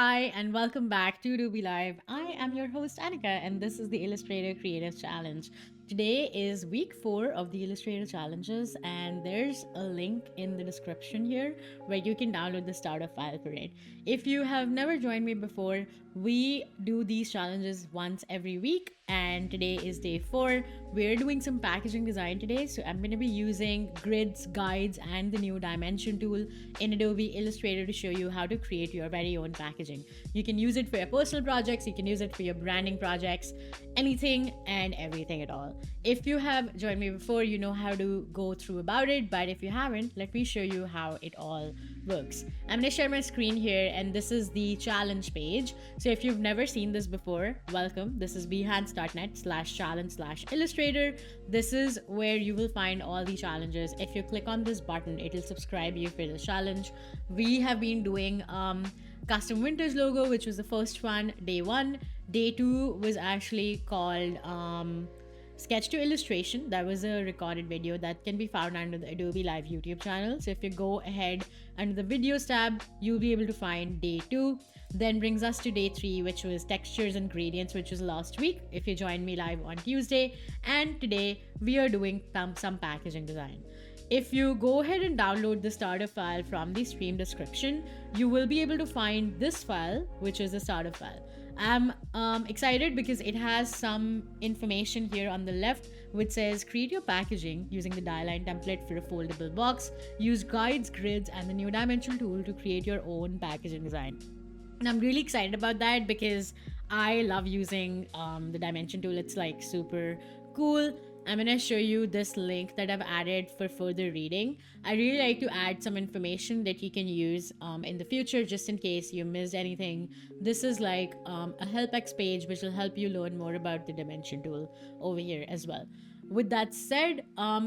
Hi, and welcome back to Do Be Live. I am your host, Anika, and this is the Illustrator Creative Challenge. Today is week 4 of the Illustrator Challenges, and there's a link in the description here where you can download the starter file for it. If you have never joined me before, we do these challenges once every week, and today is day 4. We're doing some packaging design today, so I'm going to be using grids, guides, and the new dimension tool in Adobe Illustrator to show you how to create your very own packaging. You can use it for your personal projects, you can use it for your branding projects, anything and everything at all. If you have joined me before, you know how to go through about it, but if you haven't, let me show you how it all works. I'm going to share my screen here, and this is the challenge page. So if you've never seen this before, welcome. This is behance.net/challenge/illustrator. This is where you will find all the challenges. If you click on this button, it'll subscribe you for the challenge. We have been doing custom vintage logo, which was the first one, day 1. Day 2 was actually called sketch to illustration. That was a recorded video that can be found under the Adobe Live YouTube channel. So if you go ahead under the videos tab, you'll be able to find day 2. Then brings us to day 3, which was textures and gradients, which was last week if you joined me live on Tuesday. And today we are doing some packaging design. If you go ahead and download the starter file from the stream description, you will be able to find this file, which is the starter file. I'm excited because it has some information here on the left which says create your packaging using the dieline template for a foldable box, use guides, grids, and the new dimension tool to create your own packaging design. And I'm really excited about that because I love using the dimension tool. It's like super cool. I'm going to show you this link that I've added for further reading. I really like to add some information that you can use in the future just in case you missed anything. This is like a helpx page which will help you learn more about the dimension tool over here as well. With that said,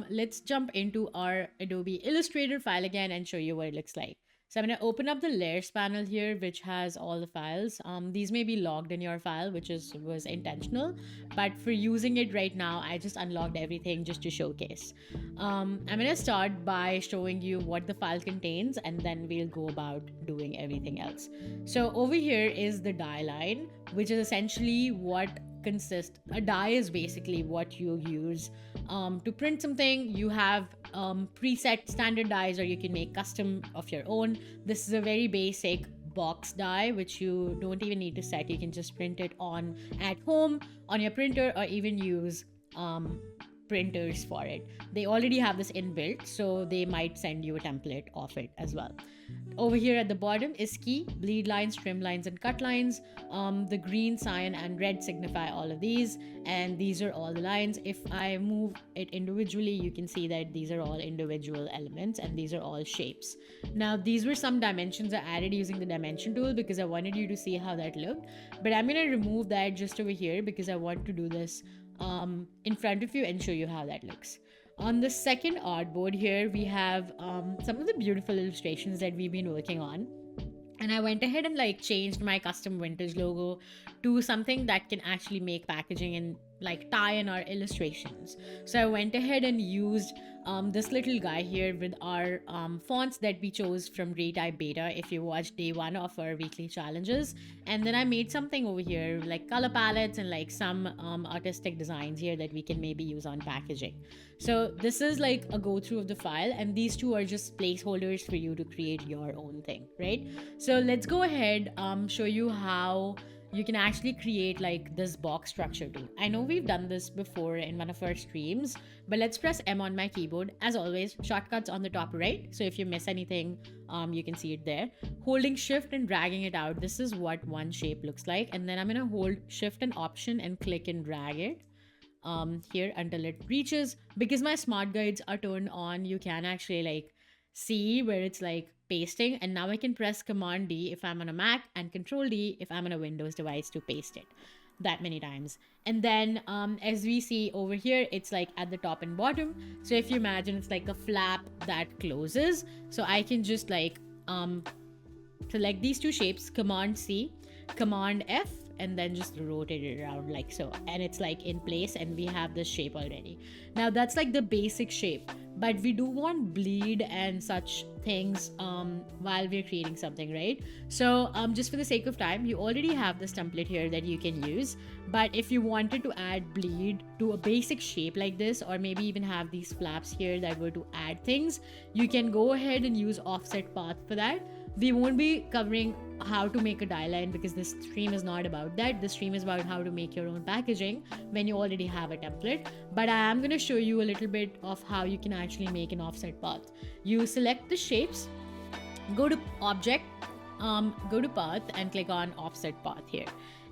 let's jump into our Adobe Illustrator file again and show you what it looks like. So I'm going to open up the layers panel here, which has all the files. These may be logged in your file, which was intentional, but for using it right now, I just unlocked everything just to showcase. I'm going to start by showing you what the file contains, and then we'll go about doing everything else. So over here is the die line, which is essentially what consists. A die is basically what you use to print something. You have preset standard dies, or you can make custom of your own. This is a very basic box die which you don't even need to set. You can just print it on at home on your printer, or even use printers for it. They already have this inbuilt, so they might send you a template of it as well. Over here at the bottom is key, bleed lines, trim lines, and cut lines. The green, cyan, and red signify all of these, and these are all the lines. If I move it individually, you can see that these are all individual elements, and these are all shapes. Now, these were some dimensions I added using the dimension tool because I wanted you to see how that looked, but I'm going to remove that just over here because I want to do this in front of you and show you how that looks. On the second artboard here, we have some of the beautiful illustrations that we've been working on. And I went ahead and like changed my custom vintage logo to something that can actually make packaging and like tie in our illustrations. So I went ahead and used this little guy here with our fonts that we chose from Retype Beta if you watched day 1 of our weekly challenges. And then I made something over here like color palettes and like some artistic designs here that we can maybe use on packaging. So this is like a go through of the file, and these two are just placeholders for you to create your own thing, right? So let's go ahead show you how you can actually create like this box structure too. I know we've done this before in one of our streams, but let's press M on my keyboard. As always, shortcuts on the top right, so if you miss anything, you can see it there. Holding shift and dragging it out, this is what one shape looks like. And then I'm gonna hold shift and option and click and drag it here until it reaches. Because my smart guides are turned on, you can actually like see where it's like pasting, and now I can press Command D if I'm on a Mac and Control D if I'm on a Windows device to paste it that many times. And then as we see over here, it's like at the top and bottom. So if you imagine it's like a flap that closes, so I can just like select these two shapes, Command C, Command F, and then just rotate it around like so, and it's like in place, and we have this shape already. Now that's like the basic shape, but we do want bleed and such things while we're creating something, right? So just for the sake of time, you already have this template here that you can use, but if you wanted to add bleed to a basic shape like this, or maybe even have these flaps here that were to add things, you can go ahead and use offset path for that. We won't be covering how to make a die line because this stream is not about that. This stream is about how to make your own packaging when you already have a template. But I am going to show you a little bit of how you can actually make an offset path. You select the shapes, go to object, go to path, and click on offset path here.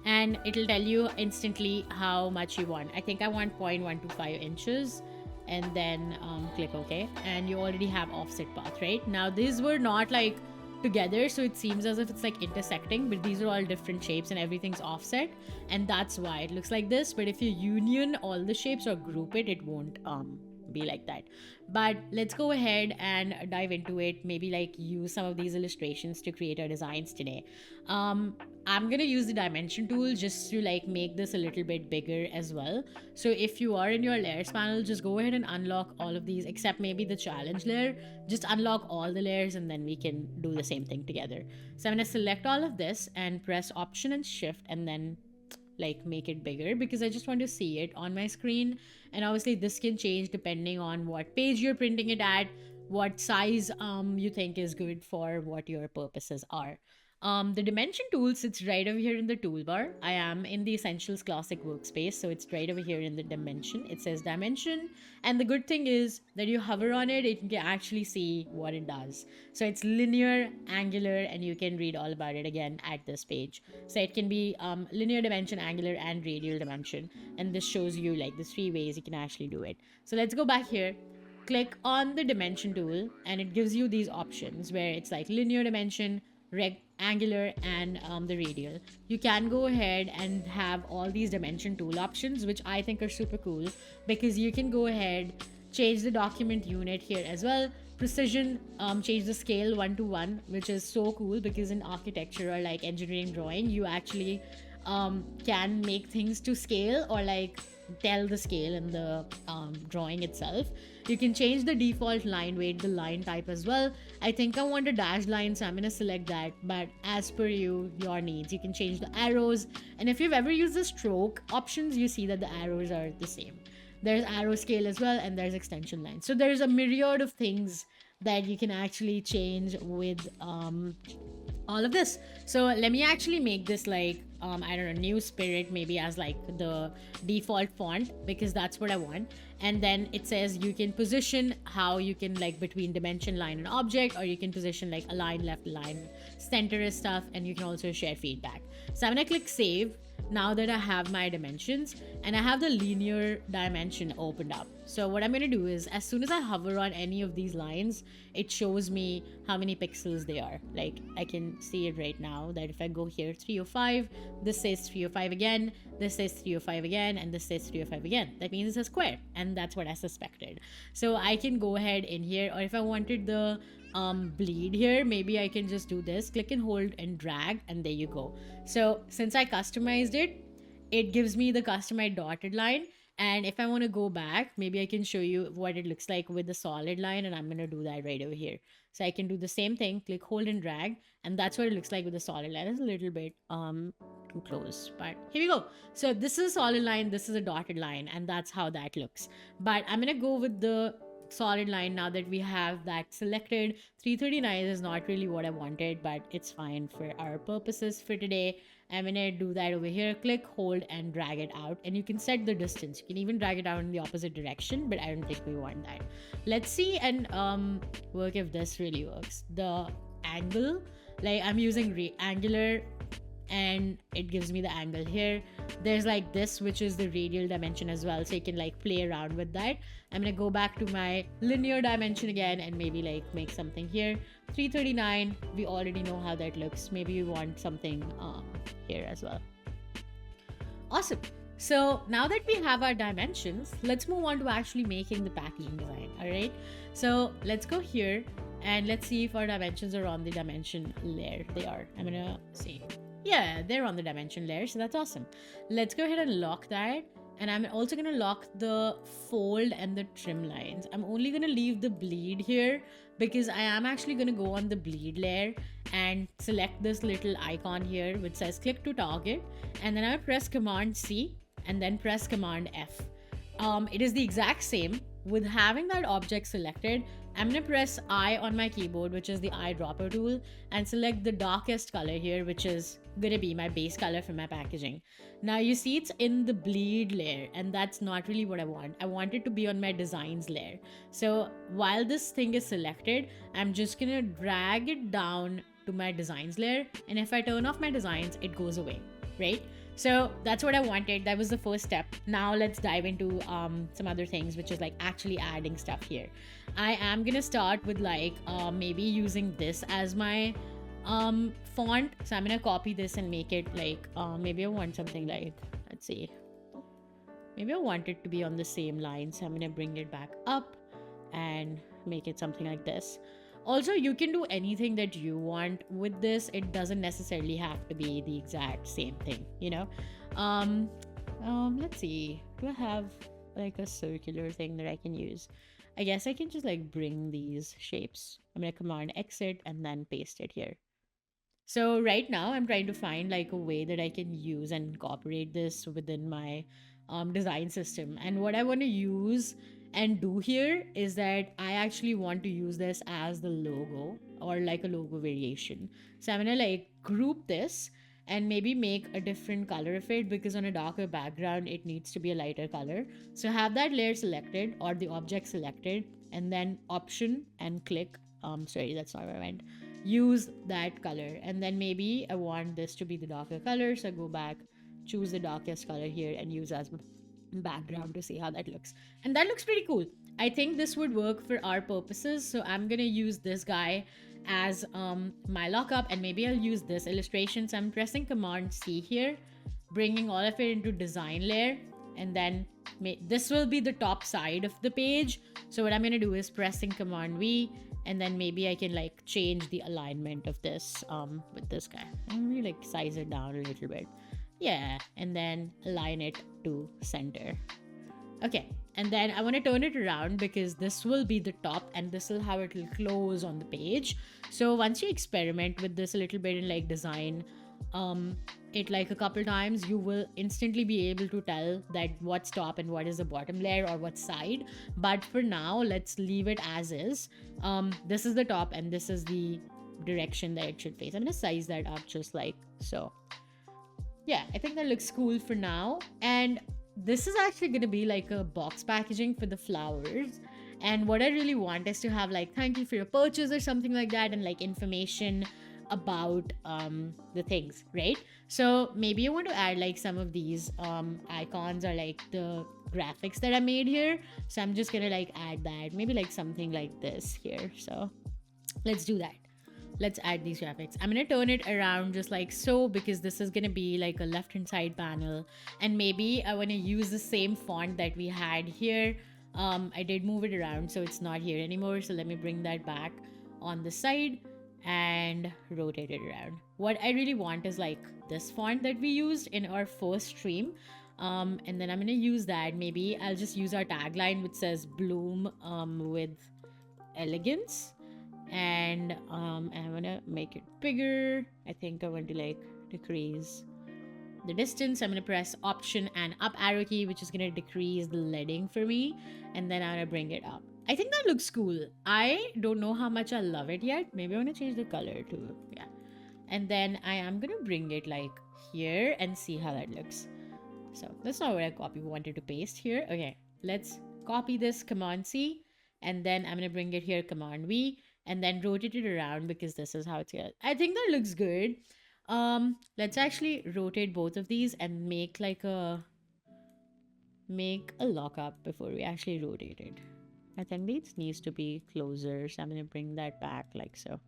And it'll tell you instantly how much you want. I think I want 0.125 inches. And then click OK. And you already have offset path, right? Now these were not like together, so it seems as if it's like intersecting, but these are all different shapes and everything's offset, and that's why it looks like this. But if you union all the shapes or group it, it won't be like that. But let's go ahead and dive into it, maybe like use some of these illustrations to create our designs today. I'm gonna use the dimension tool just to like make this a little bit bigger as well. So if you are in your layers panel, just go ahead and unlock all of these except maybe the challenge layer. Just unlock all the layers and then we can do the same thing together. So I'm gonna select all of this and press Option and Shift and then like make it bigger because I just want to see it on my screen. And obviously this can change depending on what page you're printing it at, what size you think is good for what your purposes are. The dimension tool sits right over here in the toolbar. I am in the Essentials Classic workspace, so it's right over here in the dimension. It says dimension, and the good thing is that you hover on it, you can actually see what it does. So it's linear, angular, and you can read all about it again at this page. So it can be linear dimension, angular, and radial dimension, and this shows you like the 3 ways you can actually do it. So let's go back here. Click on the dimension tool, and it gives you these options where it's like linear dimension, angular, and the radial. You can go ahead and have all these dimension tool options, which I think are super cool because you can go ahead, change the document unit here as well. Precision, change the scale 1:1, which is so cool because in architecture or like engineering drawing, you actually can make things to scale or like tell the scale in the drawing itself. You can change the default line weight, the line type as well. I think I want a dashed line, so I'm going to select that, but as per your needs. You can change the arrows, and if you've ever used the stroke options, you see that the arrows are the same. There's arrow scale as well, and there's extension line. So there's a myriad of things that you can actually change with all of this. So let me actually make this like I don't know, New Spirit maybe as like the default font because that's what I want. And then it says you can position how you can like between dimension, line, and object, or you can position like align, left, align, center is stuff, and you can also share feedback. So I'm gonna click save now that I have my dimensions and I have the linear dimension opened up. So what I'm going to do is as soon as I hover on any of these lines, it shows me how many pixels they are. Like I can see it right now that if I go here 305, this says 305 again, this says 305 again, and this says 305 again. That means it's a square, and that's what I suspected. So I can go ahead in here, or if I wanted the bleed here, maybe I can just do this, click and hold and drag, and there you go. So since I customized it, it gives me the customized dotted line. And if I want to go back, maybe I can show you what it looks like with the solid line, and I'm going to do that right over here. So I can do the same thing, click, hold, and drag, and that's what it looks like with the solid line. It's a little bit too close, but here we go. So this is a solid line, this is a dotted line, and that's how that looks. But I'm going to go with the solid line now that we have that selected. 339 is not really what I wanted, but it's fine for our purposes for today. I'm gonna do that over here. Click, hold, and drag it out, and you can set the distance. You can even drag it out in the opposite direction, but I don't think we want that. Let's see and work if this really works. The angle, like I'm using angular, and it gives me the angle here. There's like this, which is the radial dimension as well, so you can like play around with that. I'm gonna go back to my linear dimension again and maybe like make something here. 339, we already know how that looks. Maybe we want something here as well. Awesome. So now that we have our dimensions, let's move on to actually making the packaging design. All right, so let's go here and let's see if our dimensions are on the dimension layer. They are. I'm gonna see. Yeah, they're on the dimension layer, so that's awesome. Let's go ahead and lock that. And I'm also gonna lock the fold and the trim lines. I'm only gonna leave the bleed here because I am actually gonna go on the bleed layer and select this little icon here which says click to target, and then I press Command C and then press Command F. It is the exact same. With having that object selected, I'm gonna press I on my keyboard, which is the eyedropper tool, and select the darkest color here, which is gonna be my base color for my packaging. Now you see it's in the bleed layer, and that's not really what I want. I want it to be on my designs layer. So while this thing is selected, I'm just gonna drag it down to my designs layer, and if I turn off my designs, it goes away, right? So that's what I wanted. That was the first step. Now let's dive into some other things, which is like actually adding stuff here. I am gonna start with like maybe using this as my font. So I'm gonna copy this and make it like maybe I want something like, let's see, maybe I want it to be on the same line. So I'm gonna bring it back up and make it something like this. Also, you can do anything that you want with this. It doesn't necessarily have to be the exact same thing, you know? Let's see. Do I have like a circular thing that I can use? I guess I can just like bring these shapes. I'm gonna Command exit and then paste it here. So right now I'm trying to find like a way that I can use and incorporate this within my design system. And what I want to use and do here is that I actually want to use this as the logo or like a logo variation. So I'm gonna like group this and maybe make a different color of it, because on a darker background it needs to be a lighter color. So have that layer selected or the object selected, and then option and click, sorry, that's not what I meant, use that color, and then maybe I want this to be the darker color, so go back, choose the darkest color here and use as background to see how that looks. And that looks pretty cool. I think this would work for our purposes, so I'm gonna use this guy as my lockup, and maybe I'll use this illustration. So I'm pressing Command C here, bringing all of it into design layer, and then this will be the top side of the page. So what I'm gonna do is pressing Command V, and then maybe I can like change the alignment of this with this guy. I'm gonna like size it down a little bit. Yeah, and then align it to center. Okay, and then I want to turn it around because this will be the top and this is how it will close on the page. So once you experiment with this a little bit and like design it like a couple times, you will instantly be able to tell that what's top and what is the bottom layer or what side. But for now, let's leave it as is. This is the top and this is the direction that it should face. I'm gonna size that up just like so. Yeah, I think that looks cool for now. And this is actually going to be like a box packaging for the flowers. And what I really want is to have like thank you for your purchase or something like that, and like information about the things, right? So maybe you want to add like some of these icons or like the graphics that I made here. So I'm just gonna like add that, maybe like something like this here. So let's do that. Let's add these graphics. I'm gonna turn it around just like so, because this is gonna be like a left hand side panel, and maybe I want to use the same font that we had here. I did move it around so it's not here anymore, so let me bring that back on the side and rotate it around. What I really want is like this font that we used in our first stream, and then I'm gonna use that. Maybe I'll just use our tagline which says bloom with elegance, and I'm gonna make it bigger. I think I want to like decrease the distance. I'm gonna press option and up arrow key, which is gonna decrease the leading for me, and then I'm gonna bring it up. I think that looks cool. I don't know how much I love it yet. Maybe I want to change the color too. Yeah, and then I am gonna bring it like here and see how that looks. So that's not what I wanted to paste here. Okay, let's copy this, Command C, and then I'm gonna bring it here, Command V, and then rotate it around because this is how it's gonna. I think that looks good. Let's actually rotate both of these and make a lockup before we actually rotate it. I think this needs to be closer, so I'm gonna bring that back like so.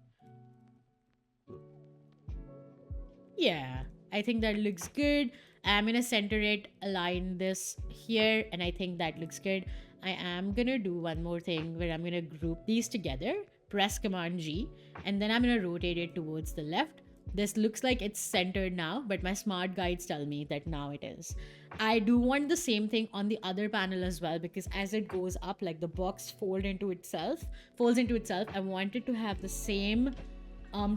Yeah, I think that looks good. I'm gonna center it, align this here, and I think that looks good. I am gonna do one more thing where I'm gonna group these together, press Command G, and then I'm gonna rotate it towards the left, this looks like it's centered now, but my smart guides tell me that now it is. I do want the same thing on the other panel as well, because as it goes up, like the box folds into itself, I want it to have the same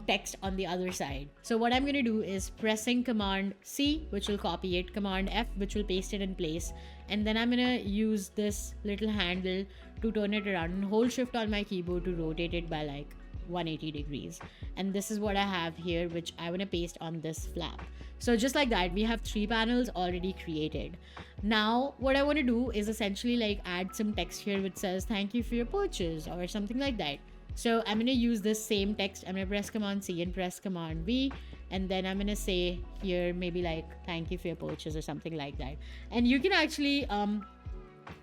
text on the other side. So what I'm going to do is pressing Command C, which will copy it, Command F, which will paste it in place, and then I'm going to use this little handle to turn it around and hold shift on my keyboard to rotate it by like 180 degrees. And this is what I have here, which I want to paste on this flap. So just like that, we have 3 panels already created. Now what I want to do is essentially like add some text here which says thank you for your purchase or something like that. So I'm going to use this same text. I'm going to press Command C and press Command V, and then I'm going to say here maybe like thank you for your purchase or something like that. And you can actually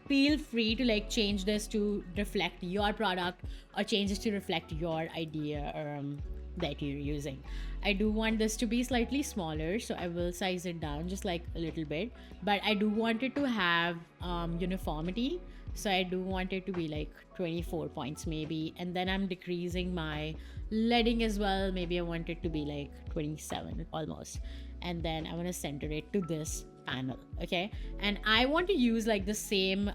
feel free to like change this to reflect your product or change this to reflect your idea that you're using. I do want this to be slightly smaller, so I will size it down just like a little bit, but I do want it to have uniformity. So I do want it to be like 24 points maybe, and then I'm decreasing my leading as well. Maybe I want it to be like 27 almost, and then I want to center it to this panel. Okay, and I want to use like the same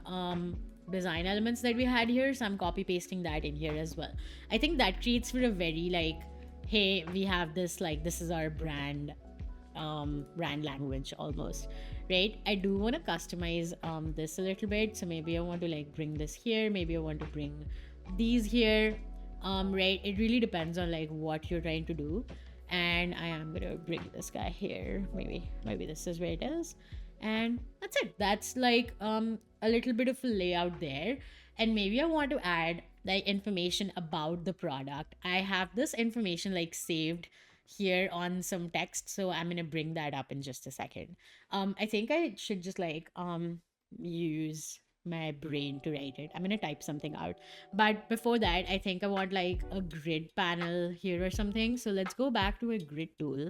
design elements that we had here, so I'm copy pasting that in here as well. I think that creates for a very like, hey, we have this, like this is our brand language almost, right? I do want to customize this a little bit, so maybe I want to like bring this here, maybe I want to bring these here, right? It really depends on like what you're trying to do. And I am gonna bring this guy here, maybe this is where it is, and that's it. That's like a little bit of a layout there. And maybe I want to add like information about the product. I have this information like saved here on some text, so I'm gonna bring that up in just a second. I think I should just like use my brain to write it. I'm gonna type something out, but before that I think I want like a grid panel here or something. So let's go back to a grid tool.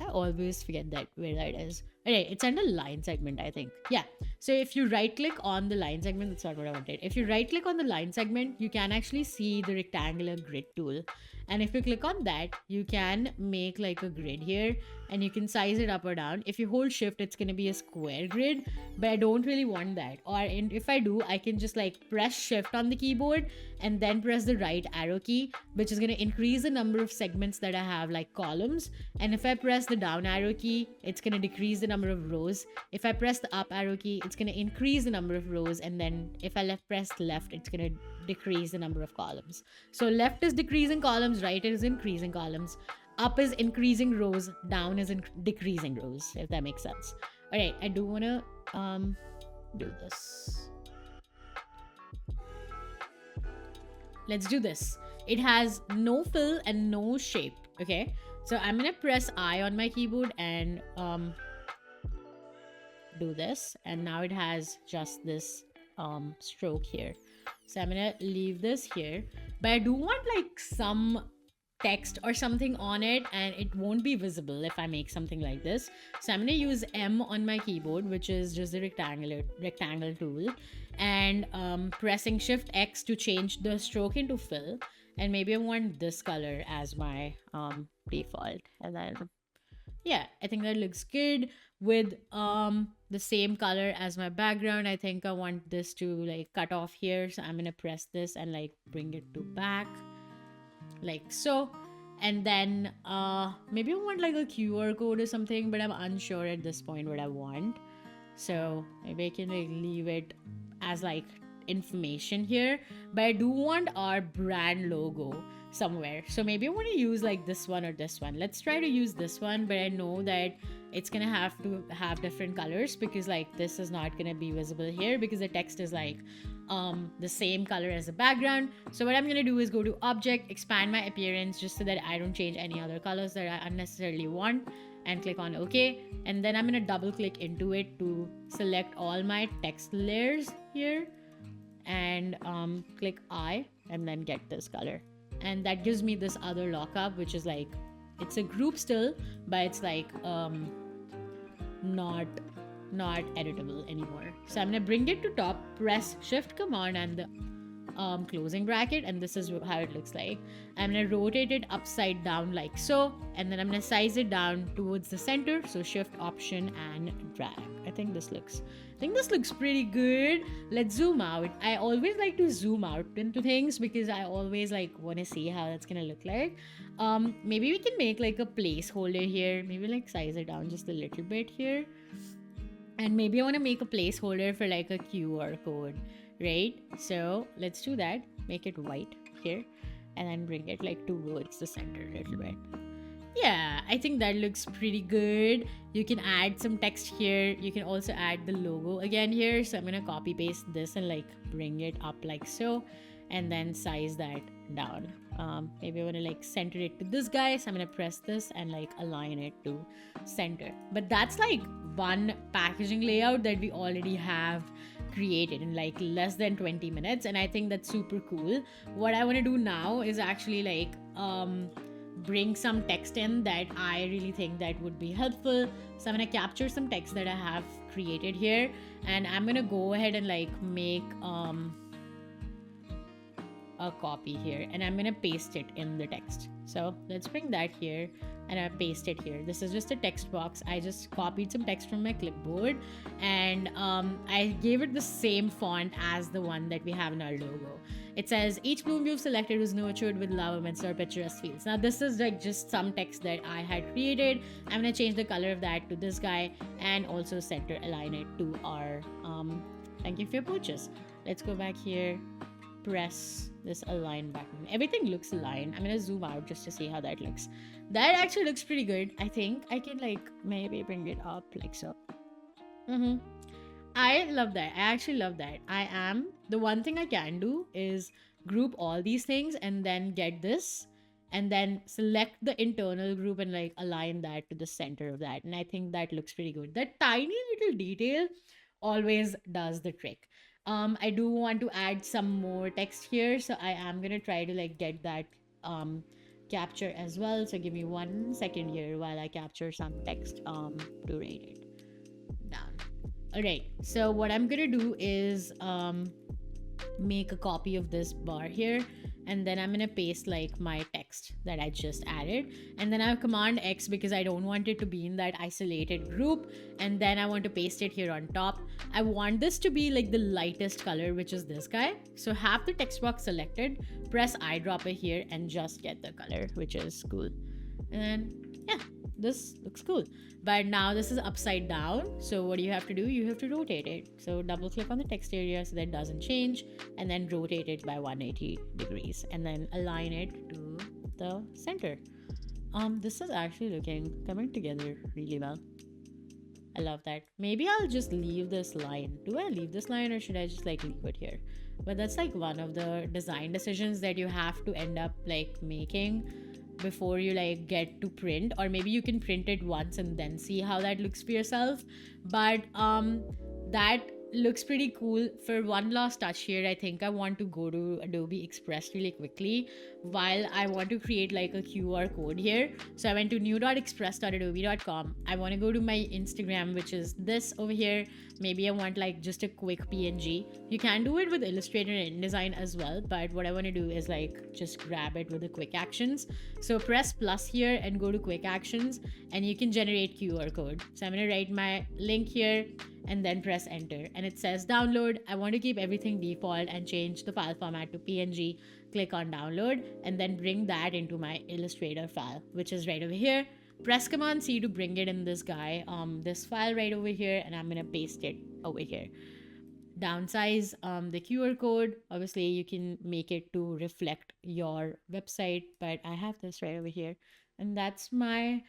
I always forget that where that is. Okay, it's under line segment, I think. Yeah, so if you right click on the line segment, that's not what I wanted. If you right click on the line segment, you can actually see the rectangular grid tool, and if you click on that, you can make like a grid here, and you can size it up or down. If you hold shift, it's going to be a square grid, but I don't really want that. Or if I do, I can just like press shift on the keyboard and then press the right arrow key, which is going to increase the number of segments that I have, like columns. And if I press the down arrow key, it's going to decrease the number of rows. If I press the up arrow key, it's going to increase the number of rows. And then if I press left, it's going to decrease the number of columns. So left is decreasing columns, right is increasing columns, up is increasing rows, down is decreasing rows, if that makes sense. All right, I do want to do this. Let's do this. It has no fill and no shape. Okay, so I'm gonna press I on my keyboard and do this, and now it has just this stroke here. So I'm gonna leave this here, but I do want like some text or something on it, and it won't be visible if I make something like this. So I'm gonna use M on my keyboard, which is just the rectangle tool, and pressing Shift X to change the stroke into fill. And maybe I want this color as my default, and then yeah, I think that looks good with the same color as my background. I think I want this to like cut off here, so I'm gonna press this and like bring it to back like so. And then maybe I want like a QR code or something, but I'm unsure at this point what I want. So maybe I can like leave it as like information here, but I do want our brand logo somewhere. So maybe I want to use like this one or this one. Let's try to use this one, but I know that it's gonna have to have different colors, because like this is not gonna be visible here because the text is like the same color as the background. So what I'm gonna do is go to object, expand my appearance just so that I don't change any other colors that I unnecessarily want, and click on OK. And then I'm gonna double click into it to select all my text layers here, and click I, and then get this color. And that gives me this other lockup, which is like, it's a group still, but it's like not editable anymore. So I'm gonna bring it to top, press Shift Command and the closing bracket, and this is how it looks like. I'm gonna rotate it upside down like so, and then I'm gonna size it down towards the center. So shift option and drag. I think this looks pretty good. Let's zoom out. I always like to zoom out into things because I always like want to see how that's gonna look like. Maybe we can make like a placeholder here. Maybe like size it down just a little bit here. And maybe I want to make a placeholder for like a QR code, right? So let's do that. Make it white here and then bring it like towards the center a little bit. Yeah, I think that looks pretty good. You can add some text here. You can also add the logo again here. So I'm going to copy paste this and like bring it up like so, and then size that down. Maybe I want to like center it to this guy. So I'm going to press this and like align it to center. But that's like one packaging layout that we already have created in like less than 20 minutes. And I think that's super cool. What I want to do now is actually like, bring some text in that I really think that would be helpful. So I'm gonna capture some text that I have created here, and I'm gonna go ahead and like make a copy here, and I'm gonna paste it in the text. So let's bring that here and I paste it here. This is just a text box. I just copied some text from my clipboard, and I gave it the same font as the one that we have in our logo. It says, each bloom you've selected was nurtured with love amidst our picturesque fields. Now this is like just some text that I had created. I'm gonna change the color of that to this guy and also center align it to our thank you for your purchase. Let's go back here, press this align button. Everything looks aligned. I'm gonna zoom out just to see how that looks. That actually looks pretty good. I think I can like maybe bring it up like so. I love that. I actually love that. The one thing I can do is group all these things and then get this and then select the internal group and like align that to the center of that. And I think that looks pretty good. That tiny little detail always does the trick. I do want to add some more text here, so I am gonna try to like get that capture as well. So give me 1 second here while I capture some text to rate it down. Alright, so what I'm gonna do is make a copy of this bar here, and then I'm gonna paste like my text that I just added, and then I have Command X because I don't want it to be in that isolated group, and then I want to paste it here on top. I want this to be like the lightest color, which is this guy. So have the text box selected, press eyedropper here and just get the color, which is cool. And then yeah, this looks cool. But now this is upside down, so what do you have to do? You have to rotate it. So double click on the text area so that it doesn't change, and then rotate it by 180 degrees and then align it to the center. This is actually coming together really well. I love that. Maybe I'll just leave this line. Do I leave this line or should I just like leave it here? But that's like one of the design decisions that you have to end up like making before you like get to print, or maybe you can print it once and then see how that looks for yourself. But that looks pretty cool. For one last touch here, I think I want to go to Adobe Express really quickly while I want to create like a QR code here. So I went to new.express.adobe.com. I want to go to my Instagram, which is this over here. Maybe I want like just a quick PNG. You can do it with Illustrator and InDesign as well, but what I want to do is like just grab it with the quick actions. So press plus here and go to quick actions, and you can generate QR code. So I'm going to write my link here and then press enter, and it says download. I want to keep everything default and change the file format to PNG. Click on download and then bring that into my Illustrator file, which is right over here. Press Command C to bring it in this guy, this file right over here, and I'm gonna paste it over here. Downsize the QR code. Obviously you can make it to reflect your website, but I have this right over here, and that's my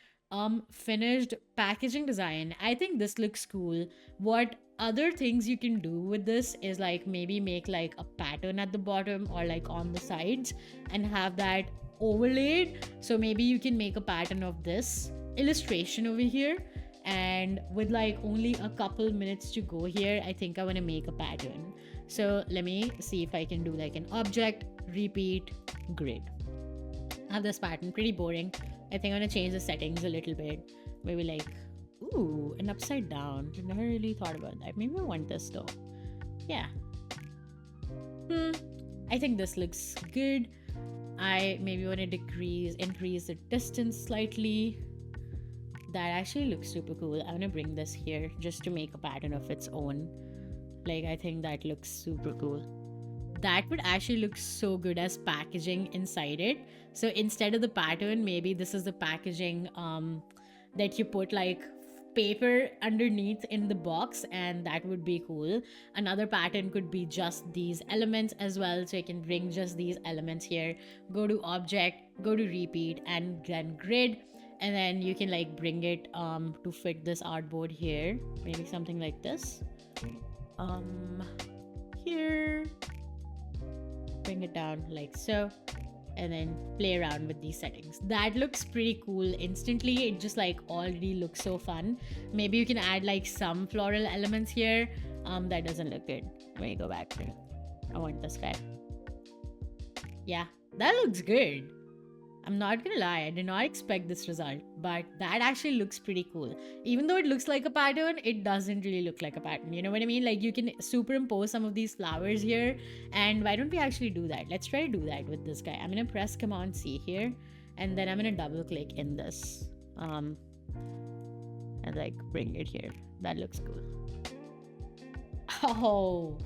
finished packaging design. I think this looks cool. What other things you can do with this is like maybe make like a pattern at the bottom or like on the sides and have that overlaid. So maybe you can make a pattern of this illustration over here, and with like only a couple minutes to go here, I think I want to make a pattern. So let me see if I can do like an object, repeat, grid. I have this pattern, pretty boring. I think I'm gonna change the settings a little bit. Maybe like, ooh, an upside down. I never really thought about that. Maybe I want this though. Yeah. I I think this looks good. I maybe want to increase the distance slightly. That actually looks super cool. I'm gonna bring this here just to make a pattern of its own. Like, I think that looks super cool. That would actually look so good as packaging inside it. So instead of the pattern, maybe this is the packaging that you put like paper underneath in the box, and that would be cool. Another pattern could be just these elements as well. So you can bring just these elements here, go to object, go to repeat, and then grid. And then you can like bring it to fit this artboard here. Maybe something like this. Here, bring it down like so, and then play around with these settings. That looks pretty cool instantly. It just like already looks so fun. Maybe you can add like some floral elements here. That doesn't look good. Let me go back to, I want this guy. Yeah, that looks good. I'm not gonna lie, I did not expect this result, but that actually looks pretty cool. Even though it looks like a pattern, it doesn't really look like a pattern. You know what I mean? Like, you can superimpose some of these flowers here, and why don't we actually do that? Let's try to do that with this guy. I'm gonna press Command C here, and then I'm gonna double click in this, and like bring it here. That looks cool. Oh,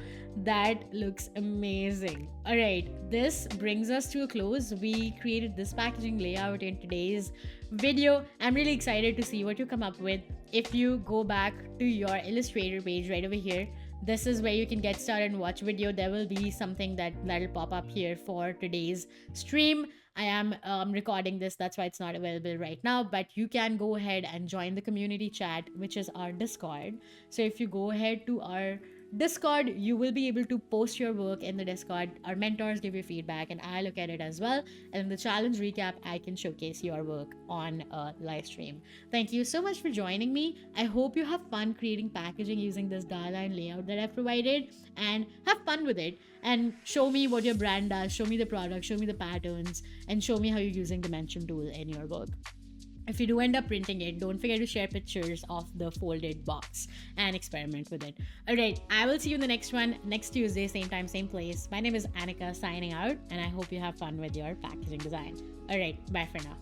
that looks amazing. All right, this brings us to a close. We created this packaging layout in today's video. I'm really excited to see what you come up with. If you go back to your Illustrator page right over here, this is where you can get started and watch video. There will be something that'll pop up here for today's stream. I am recording this, that's why it's not available right now, but you can go ahead and join the community chat, which is our Discord. So if you go ahead to our Discord, you will be able to post your work in the Discord. Our mentors give you feedback and I look at it as well. And in the challenge recap, I can showcase your work on a live stream. Thank you so much for joining me. I hope you have fun creating packaging using this dieline layout that I've provided, and have fun with it. And show me what your brand does, show me the product, show me the patterns, and show me how you're using Dimension tool in your work. If you do end up printing it, don't forget to share pictures of the folded box and experiment with it. All right, I will see you in the next one, next Tuesday, same time, same place. My name is Anika, signing out, and I hope you have fun with your packaging design. All right, bye for now.